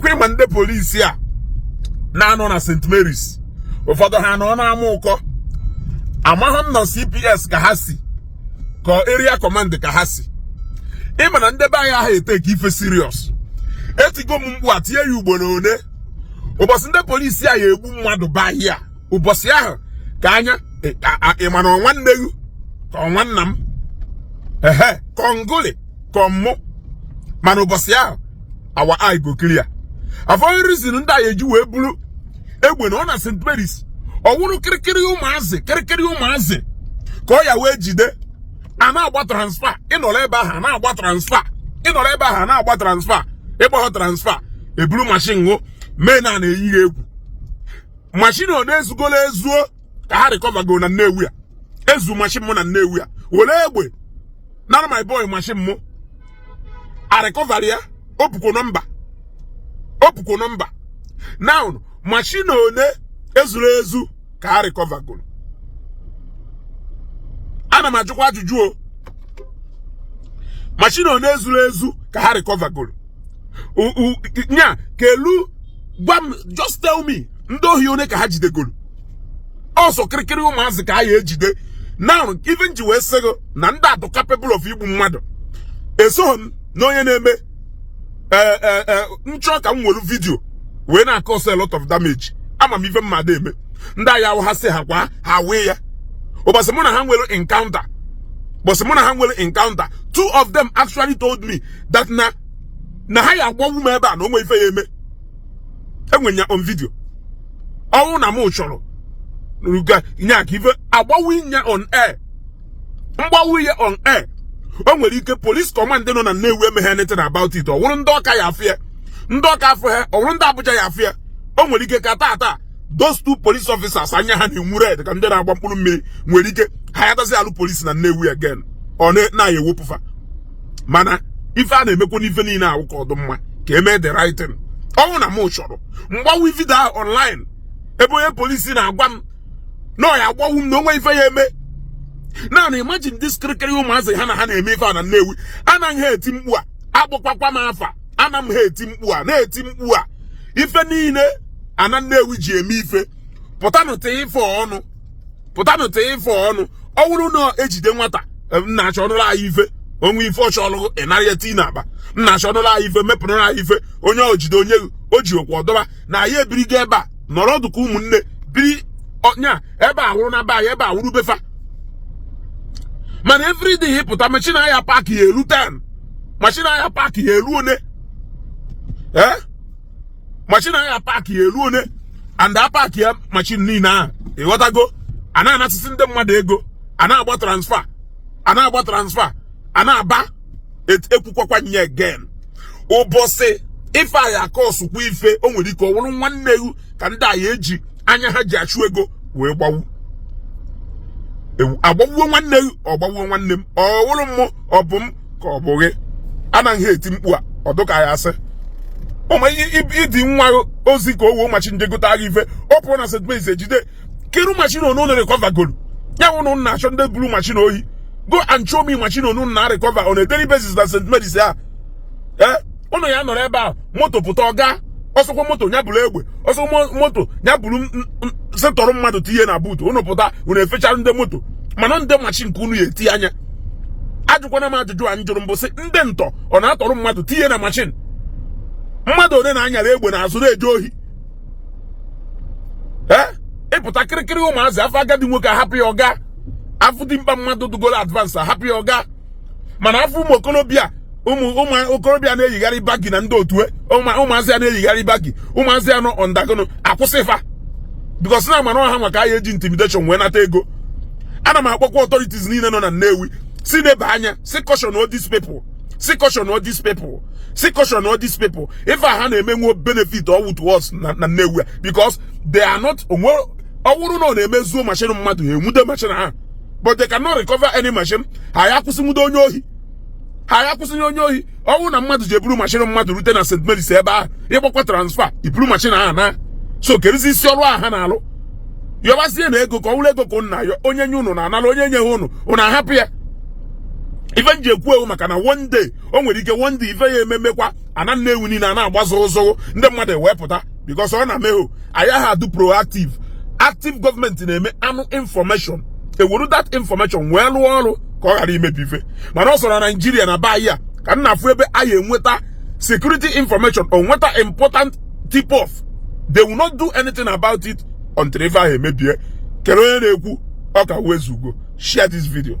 ọkwa ịma ndị polisi a na-anọ na St. Mary's ụfọdụ ha nọ na-ama ụkọ amaghị m na CPS ka ha si ka area command ka ha si ịma na ndị be anyị ahụ eteke ife serious etigo m mgbu a tinye ya ugbo na one ụbọchị ndị polisi a ya egbu mmadụ ba ahịa ụbọchị ahụ ka anya ịma na nwanne gị ka nwanna m ka ngoli ka mụ mana ụbọchị ahụ our eye go clear afọ reason ndị a eji wee buru egbe na ọ na St. Mary's ọwụrụ kirikiri ụmụazị ka ọ ya wee jide a na-agba transfer ịnọrọ ebe ahụ na-agba transfer ịnọrọ ebe ahụ na-agba transfer ịgbahọ transfer eburu mashin ṅụ mee na na-eyighị egwu mashin ọ na-ezugola ezuo ka ha recover na Nnewi a ezu mashin mụ na Nnewi a were egbe nara my boy mashin mụ a recover ya opuko nọmba now mashin one ezuru ezu ka ha recover goro ana m ajụkwa ajụjụ o mashin one ezuru ezu ka ha recover goro nya kelu gwa m just tell me ndị ohi one ka ha jidegoro ọsọ kirikiri ụmụazị ka ha ya ejide now even ji wee sego na ndị atụ capable of igbu mmadụ eso m na onye na-eme nchọ ka m nwere vidio wee na-akọsọ a lot of damage ama m ife mmadụ eme ndị agha ahụ ha si ha kwa ha wee ya ụbọchị mụ na ha nwere encounter two of them actually told me that na ha ya agwawu m ebe a na onwe ife ya eme enwe ya on video ọnwụ na m chọrọ nye aka ife agbawu ya on air mgbawu ya on air o nwere ike police command nọ na Nnewi emeghe anything about it ọ wụrụ ndị ọka ya afịa ndị ọka afọ ha ọ wụrụ ndị Abuja ya afịa o nwere ike ka taa those two police officers anya ha na-enwu red ka ndị na-agba mkpụrụ mmiri nwere ike ha yatazi alụ police na Nnewi again ọ na-ewepụfa mana ife a na-emekwa n'ife niile ahụ ka ọdụ mma ka eme the right thing ọnwụ na m chọrọ mgbawu video online ebe onye polisi na-agwa m na ọ ya agbawu m na onwe ife ya eme na imagine this kirikiri ụmụazị ha na-eme ife a na Nnewi anaghị ha eti mkpu a akpọkwakwa m afa ana m ha eti mkpu a na-eti mkpu a ife niile ana Nnewi ji eme ife pụtanụ tee ife ọnụ ọ wụrụ na ejide nwata nna achọrọ anyị ife onwe ife ọchọlụ ịnara ya tii n'akpa nna achọrọ anyị ife mepụrụ anyị ife onye ojide onye o ji okwu ọdọba na ya ebirigo ebe a nọrọ ọdụ ka ụmụnne biri ọnya ebe a wụrụ na be anyị ebe a wụrụ befa mana everyday ịpụta machine ahịa paaki ya elu 10 machine ahịa paaki ya elu one machine ahịa paaki ya elu one and a paaki ya machine niile ahụ ịghọtago a na-anasịsị ndị mmadụ ego a na-agba transfer a na-aba ekwukwakwa nye again ụbọchị ife a ya kọsụkwa ife o nwere ike ọ wụrụ nwanne ewu ka ndị a ya eji anya ha ji achụ ego wee gbawu agbagbuo nwanne gị ọgbagbuo nwanne m ọ wụrụ m ọ bụ m ka ọ bụ gị anaghị eti mkpu a ọdụ ka ya asị ụmụ ịdị nwa ozi ka o wuo machin jegote agha ife ọ pụrụ na St. Mary's ejide keru machin onu na recover golu ya wụrụ na achọ ndị buru machin oyi go and show me machin onu na recover on a daily basis na St. Mary's ya ụnụ ya nọrọ ebe a moto pụta ọga ọsọkwa moto nya bụrụ egbe ọsọ moto nya bụrụ setọrọ mmadụ tinye na buutu ụnụ pụta ụnụ efechara ndị moto mana ndị machin ka unu ya eti anya ajụkwana m ajụjụ anyị jụrụ mbụ sị ndị ntọ ọ na-atọrọ mmadụ tinye na machin mmadụ one na-anyara egbe n'azụ na-eje ohi ịpụta kirikiri ụmụazị afọ agadi nwoke ahapụ ya ọga afọ dimkpa mmadụ dugolo advance ahapụ ya ọga mana afọ ụmụ okorobịa na-eyigharị bagi na ndị otu ụmụazị a na-eyigharị bagi ụmụazị anọ ọndagono akwụsịfa bikos na amara ọha maka ahịa eji intimidation wee nata ego ana m akpọkwa authorities niile nọ na Nnewi si neba anya si caution all these people ife ha na-emenwu benefit ọwụ to us na Nnewi because they are not ọ wụrụ na ọ na-emezuo machine mmadụ ha enwude machine ha but they cannot recover any machine ha ya kwụsị nwude onye ohi ọwụ na mmadụ ji eburu machine mmadụ rute na St. Mary's ebe ahụ ịgbakwa transfer iburu machine ahụ na so kerizi isi ọrụ ahụ ha na-alụ yọbazie na ego ka ọ wụrụ ego ka ụnụ na-ayọ onye nye ụnụ na-analụ onye nye ha ụnụ ahapụ ya even jekwu maka na one day o nwere ike one day ife ya ememekwa ana Nnewi ni na agbazo ụzọ ndị mmadụ ewepụta because ọ na meho aya ha do proactive active government na-eme anụ information ewuru that information wee lụọ ọrụ ka ọ ghara imebi ife mana ọ sọrọ na Nigeria na ba ya ka nna afụ ebe a ya enweta security information or nweta important tip off they will not do anything about it until ife ahụ emebie kere onye na-ekwu ọ ka wezugo share this video.